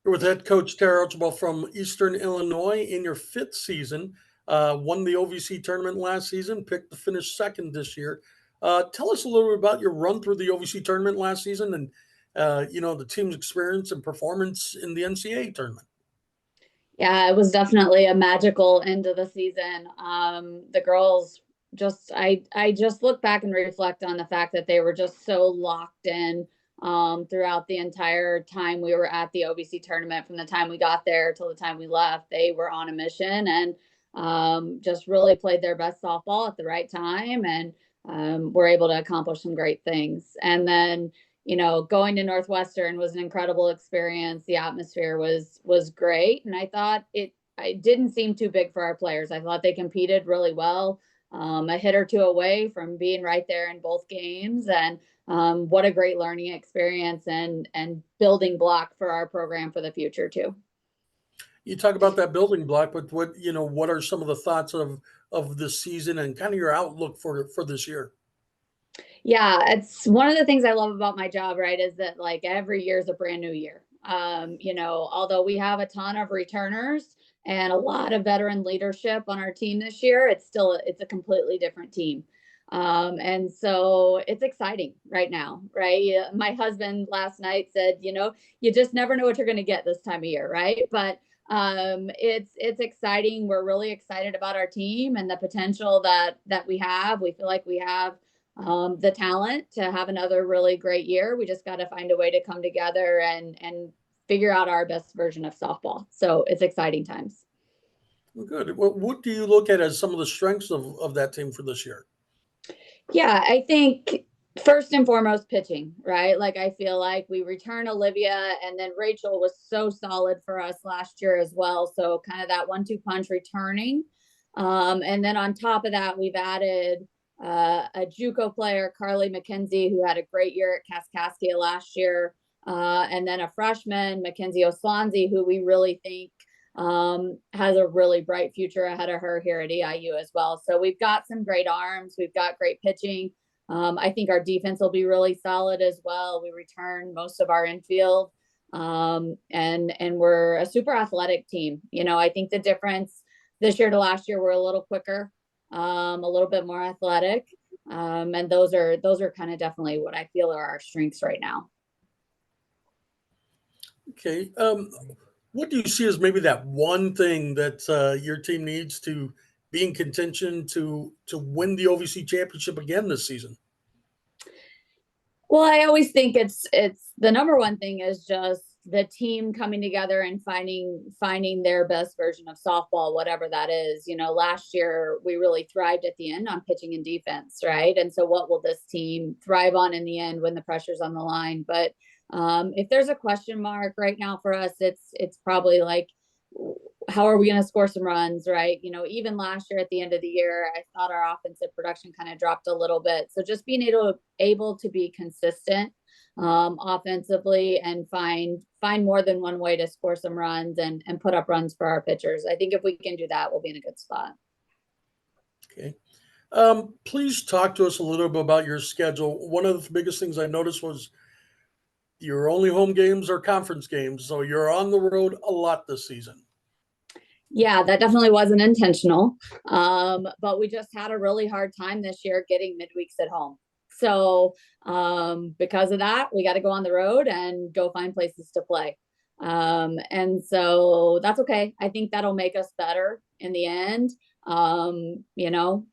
You're with head coach Tara Archibald from Eastern Illinois in your fifth season. Won the OVC tournament last season, picked to finish second this year. Tell us a little bit about your run through the OVC tournament last season and, the team's experience and performance in the NCAA tournament. Yeah, it was definitely a magical end of the season. The girls I just look back and reflect on the fact that they were just so locked in throughout the entire time we were at the OVC tournament. From the time we got there till the time we left, they were on a mission and just really played their best softball at the right time and were able to accomplish some great things. And then, going to Northwestern was an incredible experience. The atmosphere was great. And I thought it didn't seem too big for our players. I thought they competed really well. A hit or two away from being right there in both games. And what a great learning experience and building block for our program for the future too. You talk about that building block, but what are some of the thoughts of this season and kind of your outlook for this year? Yeah, it's one of the things I love about my job, right, is that like every year is a brand new year. Although we have a ton of returners and a lot of veteran leadership on our team this year, it's a completely different team. And so it's exciting right now, right? My husband last night said, you just never know what you're going to get this time of year, right? But it's exciting. We're really excited about our team and the potential that we have. We feel like we have the talent to have another really great year. We just got to find a way to come together and figure out our best version of softball. So it's exciting times. Well, good. What do you look at as some of the strengths of that team for this year? Yeah, I think first and foremost, pitching, right? Like I feel like we return Olivia and then Rachel was so solid for us last year as well. So kind of that 1-2 punch returning. And then on top of that, we've added a JUCO player, Carly McKenzie, who had a great year at Kaskaskia last year. And then a freshman, Mackenzie Oslanzi, who we really think has a really bright future ahead of her here at EIU as well. So we've got some great arms. We've got great pitching. I think our defense will be really solid as well. We return most of our infield. And we're a super athletic team. I think the difference this year to last year, we're a little quicker, a little bit more athletic. And those are kind of definitely what I feel are our strengths right now. Okay. What do you see as maybe that one thing that your team needs to be in contention to win the OVC championship again this season? Well, I always think it's the number one thing is just the team coming together and finding their best version of softball, whatever that is. Last year we really thrived at the end on pitching and defense, right? And so what will this team thrive on in the end when the pressure's on the line? But if there's a question mark right now for us, it's probably like, how are we going to score some runs, right? Even last year at the end of the year, I thought our offensive production kind of dropped a little bit. So just being able to be consistent offensively and find more than one way to score some runs and put up runs for our pitchers. I think if we can do that, we'll be in a good spot. Okay. Please talk to us a little bit about your schedule. One of the biggest things I noticed was your only home games are conference games. So you're on the road a lot this season. Yeah, that definitely wasn't intentional. But we just had a really hard time this year getting midweeks at home. So because of that, we got to go on the road and go find places to play. And so that's okay. I think that'll make us better in the end.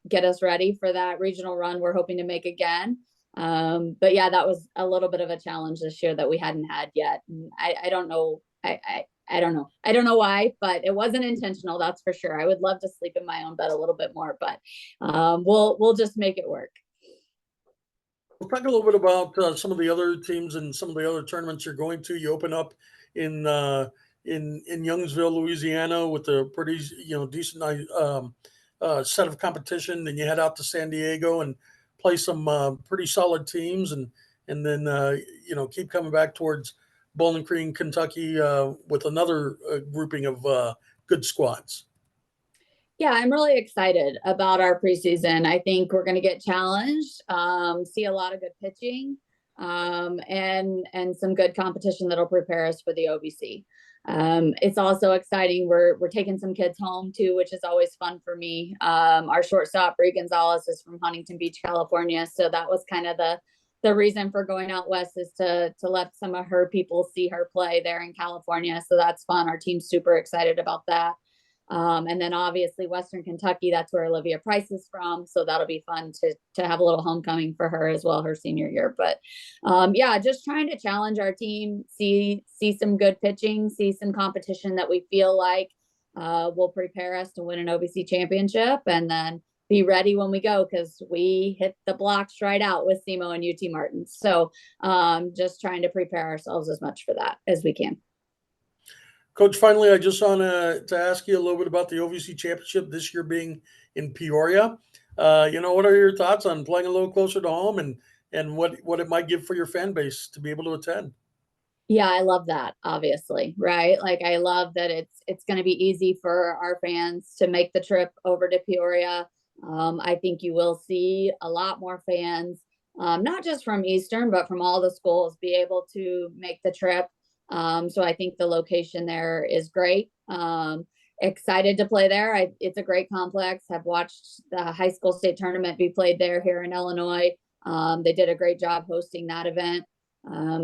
Get us ready for that regional run we're hoping to make again. But yeah, that was a little bit of a challenge this year that we hadn't had yet. And I don't know. I don't know. I don't know why, but it wasn't intentional. That's for sure. I would love to sleep in my own bed a little bit more, but we'll just make it work. We'll talk a little bit about some of the other teams and some of the other tournaments you're going to. You open up in Youngsville, Louisiana, with a pretty decent set of competition. Then you head out to San Diego and play some pretty solid teams, and then keep coming back towards Bowling Green, Kentucky, with another grouping of good squads. Yeah, I'm really excited about our preseason. I think we're going to get challenged, see a lot of good pitching. and some good competition that'll prepare us for the OVC. It's also exciting. We're taking some kids home too, which is always fun for me. Our shortstop, Bree Gonzalez, is from Huntington Beach, California. So that was kind of the reason for going out west, is to let some of her people see her play there in California. So that's fun. Our team's super excited about that. And then obviously Western Kentucky, that's where Olivia Price is from. So that'll be fun to have a little homecoming for her as well, her senior year. But yeah, just trying to challenge our team, see some good pitching, see some competition that we feel like will prepare us to win an OVC championship, and then be ready when we go, because we hit the blocks right out with SEMO and UT Martin. So just trying to prepare ourselves as much for that as we can. Coach, finally, I just want to ask you a little bit about the OVC championship this year being in Peoria. What are your thoughts on playing a little closer to home, and what it might give for your fan base to be able to attend? Yeah, I love that, obviously, right? Like, I love that it's going to be easy for our fans to make the trip over to Peoria. I think you will see a lot more fans, not just from Eastern, but from all the schools, be able to make the trip. So I think the location there is great. Excited to play there. It's a great complex. I've watched the high school state tournament be played there here in Illinois. They did a great job hosting that event.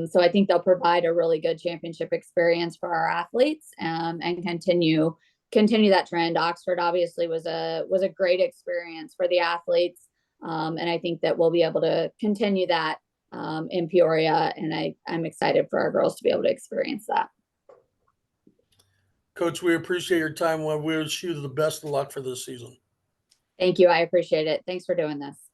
So I think they'll provide a really good championship experience for our athletes, and continue that trend. Oxford obviously was a great experience for the athletes, and I think that we'll be able to continue that in Peoria, and I'm excited for our girls to be able to experience that. Coach, we appreciate your time. We wish you the best of luck for this season. Thank you. I appreciate it. Thanks for doing this.